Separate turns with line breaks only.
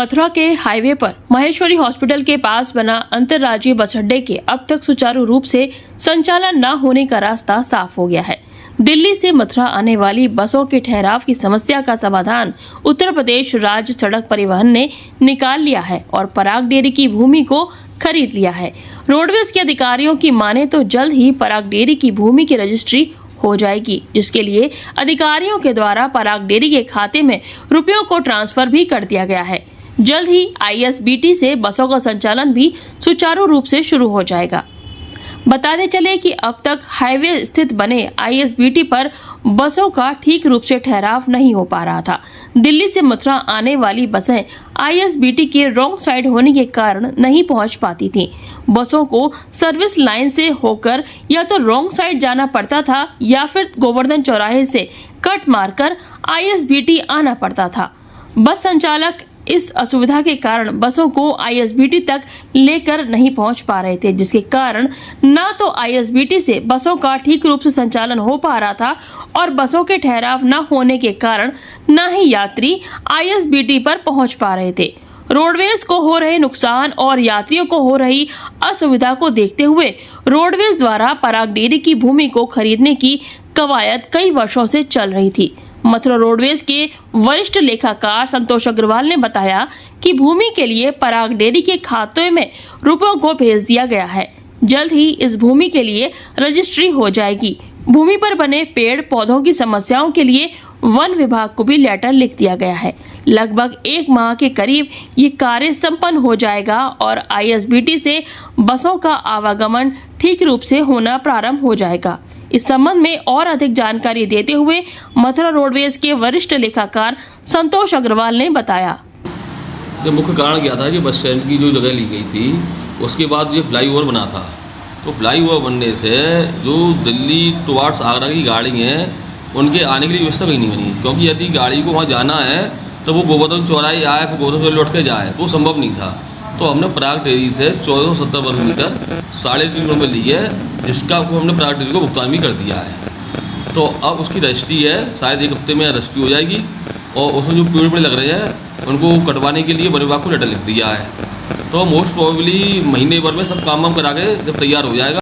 मथुरा के हाईवे पर महेश्वरी हॉस्पिटल के पास बना अंतर्राज्यीय बस अड्डे के अब तक सुचारू रूप से संचालन न होने का रास्ता साफ हो गया है। दिल्ली से मथुरा आने वाली बसों के ठहराव की समस्या का समाधान उत्तर प्रदेश राज्य सड़क परिवहन ने निकाल लिया है और पराग डेयरी की भूमि को खरीद लिया है। रोडवेज के अधिकारियों की माने तो जल्द ही पराग डेयरी की भूमि की रजिस्ट्री हो जाएगी, जिसके लिए अधिकारियों के द्वारा पराग डेयरी के खाते में रुपयों को ट्रांसफर भी कर दिया गया है। जल्द ही ISBT से बसों का संचालन भी सुचारू रूप से शुरू हो जाएगा। बताते चले कि अब तक हाईवे स्थित बने ISBT पर बसों का ठीक रूप से ठहराव नहीं हो पा रहा था। दिल्ली से मथुरा आने वाली बसें ISBT के रॉन्ग साइड होने के कारण नहीं पहुंच पाती थीं। बसों को सर्विस लाइन से होकर या तो रॉन्ग साइड जाना पड़ता था या फिर गोवर्धन चौराहे से कट मारकर ISBT आना पड़ता था। बस संचालक इस असुविधा के कारण बसों को ISBT तक लेकर नहीं पहुंच पा रहे थे, जिसके कारण न तो ISBT से बसों का ठीक रूप से संचालन हो पा रहा था और बसों के ठहराव न होने के कारण न ही यात्री ISBT पर पहुंच पा रहे थे। रोडवेज को हो रहे नुकसान और यात्रियों को हो रही असुविधा को देखते हुए रोडवेज द्वारा पराग डेयरी की भूमि को खरीदने की कवायद कई वर्षों से चल रही थी। मथुरा रोडवेज के वरिष्ठ लेखाकार संतोष अग्रवाल ने बताया कि भूमि के लिए पराग डेयरी के खाते में रुपयों को भेज दिया गया है। जल्द ही इस भूमि के लिए रजिस्ट्री हो जाएगी। भूमि पर बने पेड़ पौधों की समस्याओं के लिए वन विभाग को भी लेटर लिख दिया गया है। लगभग 1 माह के करीब ये कार्य संपन्न हो जाएगा और ISBT से बसों का आवागमन ठीक रूप से होना प्रारंभ हो जाएगा। इस संबंध में और अधिक जानकारी देते हुए मथुरा रोडवेज के वरिष्ठ लेखाकार संतोष अग्रवाल ने बताया।
जो मुख्य कारण क्या था, जो बस स्टैंड की जो जगह ली गई थी उसके बाद ये फ्लाईओवर बना था, तो फ्लाईओवर बनने से जो दिल्ली टुवार्ड्स आगरा की गाड़ी हैं उनके आने के लिए व्यवस्था कहीं नहीं बनी, क्योंकि यदि गाड़ी को वहाँ जाना है तो वो गोवर्धन चौराहे आए फिर गोवर्धन चौराहे लौट के जाए तो संभव नहीं था। तो हमने पराग डेयरी से 1470 वर्ग मीटर 3.5 रुपये ली है, जिसका को हमने पराग डेयरी को भुगतान भी कर दिया है। तो अब उसकी रजिस्ट्री है, शायद 1 हफ्ते में रजिस्ट्री हो जाएगी और उसमें जो पेड़ पेड़ लग रहे हैं उनको कटवाने के लिए वन विभाग को लेटर लिख दिया है। तो मोस्ट प्रोबेबली महीने भर में सब काम वाम करा के जब तैयार हो जाएगा